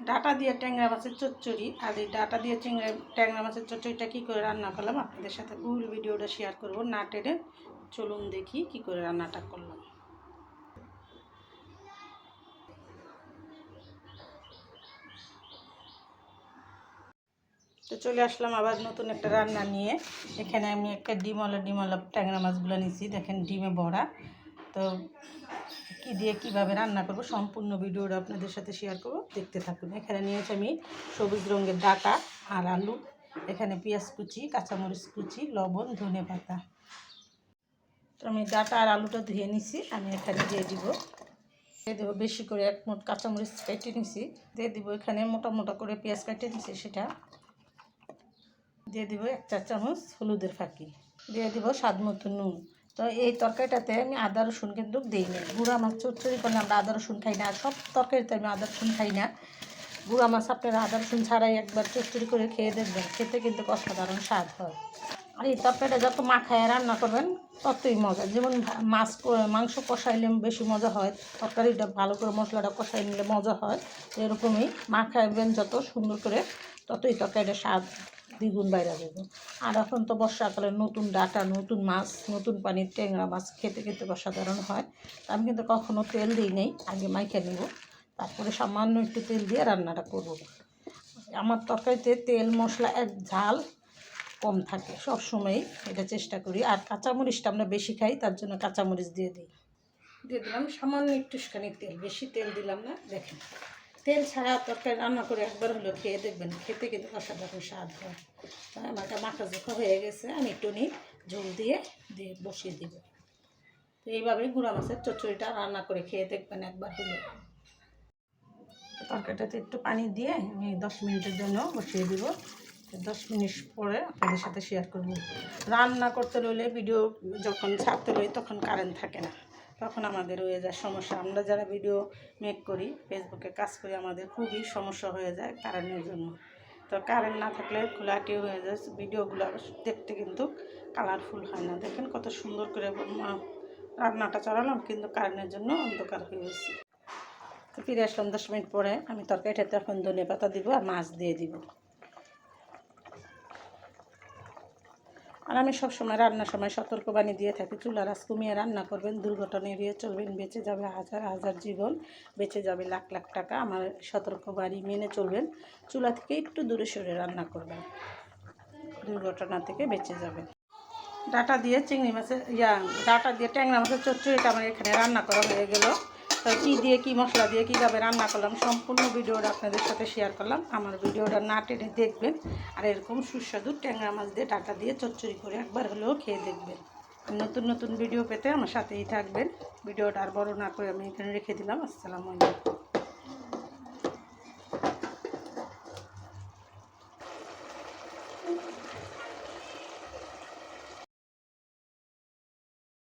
Data দিয়ে ট্যাংরা মাছের চচ্চড়ি। আর এই ডাটা দিয়ে ট্যাংরা মাছের চচ্চড়িটা কী করে রান্না করলাম আপনাদের সাথে ফুল ভিডিওটা শেয়ার করব না টেনে। চলুন দেখি কী করে রান্নাটা করলাম। তো চলে আসলাম আবার নতুন একটা রান্না নিয়ে। এখানে আমি একটা ডিমওয়ালা ট্যাংরা মাছগুলো নিয়েছি, দেখেন ডিমে ভরা। তো কী দিয়ে কীভাবে রান্না করব সম্পূর্ণ ভিডিওটা আপনাদের সাথে শেয়ার করব, দেখতে থাকুন। এখানে নিয়েছি আমি সবুজ রঙের ডাটা আর আলু, এখানে পেঁয়াজ কুচি, কাঁচামরিচ কুচি, লবণ, ধনে পাতা। তো আমি ডাটা আর আলুটা ধুয়ে নিছি, আমি এখানে দিয়ে দেবো বেশি করে 1 মুঠ কাঁচামরিচ কেটে নিছি, দিয়ে দিব এখানে মোটা মোটা করে পেঁয়াজ কেটে নিছি, সেটা দিয়ে দিব 1 চা চামচ হলুদের ফাঁকি, দিয়ে দিব স্বাদ মতো নুন। তো এই তরকারিটাতে আমি আদা রসুন কিন্তু দিই না। গুঁড়া মাছ চচ্চড়ি করলে আমরা আদা রসুন খাই না, আর সব তরকারিতে আমি আদা রসুন খাই না। গুঁড়া মাছ আপনারা আদা রসুন ছাড়াই একবার চচ্চড়ি করে খেয়ে দেখবেন, খেতে কিন্তু অসাধারণ স্বাদ হয়। আর এই তরকারিটা যত মাখায় রান্না করবেন ততই মজা। যেমন মাংস কষাইলে বেশি মজা হয়, তরকারিটা ভালো করে মশলাটা কষাই নিলে মজা হয়, এরকমই মাখাইবেন যত সুন্দর করে ততই তরকারিটা স্বাদ দ্বিগুণ বাইরে যাবে। আর এখন তো বর্ষাকালে নতুন ডাটা, নতুন মাছ, নতুন পানির ট্যাংরা মাছ খেতে খেতে অসাধারণ হয়। আমি কিন্তু কখনও তেল দিই নেই, আগে মাইখে নেব, তারপরে সামান্য একটু তেল দিয়ে রান্নাটা করব। আমার তরকারিতে তেল মশলা এক ঝাল কম থাকে, সবসময়ই এটা চেষ্টা করি। আর কাঁচামরিচটা আমরা বেশি খাই, তার জন্য কাঁচামরিচ দিয়ে দিলাম সামান্য একটুখানি তেল, বেশি তেল দিলাম না। দেখেন তেল ছাড়া তরকারি রান্না করে একবার হলো খেয়ে দেখবেন, খেতে কিন্তু অসাধারণ স্বাদ হয়। আমারটা মাখা জোখা হয়ে গেছে, আমি একটু ঝোল দিয়ে বসিয়ে দিব। তো এইভাবে গুঁড়া মাছের চচ্চড়িটা রান্না করে খেয়ে দেখবেন একবার হলো। তরকারিটাতে একটু পানি দিয়ে আমি 10 মিনিটের জন্য বসিয়ে দিব। 10 মিনিট পরে আপনাদের সাথে শেয়ার করব। রান্না করতে রইলে ভিডিও যখন ছাড়তে রই তখন কারেন্ট থাকে না, তখন আমাদের হয়ে যায় সমস্যা। আমরা যারা ভিডিও মেক করি, ফেসবুকে কাজ করি, আমাদের খুবই সমস্যা হয়ে যায় কারেন্টের জন্য। তো কারেন্ট না থাকলে খোলাটি হয়ে যায়, ভিডিওগুলো দেখতে কিন্তু কালারফুল হয় না। দেখেন কত সুন্দর করে রান্নাটা চালালাম, কিন্তু কারেন্টের জন্য অন্ধকার হয়ে গেছে। তো ফিরে আসলাম 10 মিনিট পরে। আমি তরকারিটাতে এখন ধনে পাতা দিব আর মাছ দিয়ে দিব। আর আমি সবসময় রান্নার সময় সতর্কবাণী দিয়ে থাকি, চুলার আঁচ কমিয়ে রান্না করবেন, দুর্ঘটনা এড়িয়ে চলবেন, বেঁচে যাবে হাজার হাজার জীবন, বেঁচে যাবে লাখ লাখ টাকা। আমার সতর্কবাণী মেনে চলবেন, চুলা থেকে একটু দূরে সরে রান্না করবেন, দুর্ঘটনা থেকে বেঁচে যাবেন। ডাটা দিয়ে চিংড়ি মাছের ডাটা দিয়ে ট্যাংরা মাছের চচ্চড়িটা আমার এখানে রান্না করা হয়ে গেল। তো কী দিয়ে কী মশলা দিয়ে কীভাবে রান্না করলাম সম্পূর্ণ ভিডিওটা আপনাদের সাথে শেয়ার করলাম। আমার ভিডিওটা না টেনে দেখবেন, আর এরকম সুস্বাদু ট্যাংরা মাছ দিয়ে ডাটা দিয়ে চচ্চড়ি করে একবার হলেও খেয়ে দেখবেন। নতুন নতুন ভিডিও পেতে আমার সাথেই থাকবেন। ভিডিওটা আর বড় না করে আমি এখানে রেখে দিলাম। আসসালামু আলাইকুম।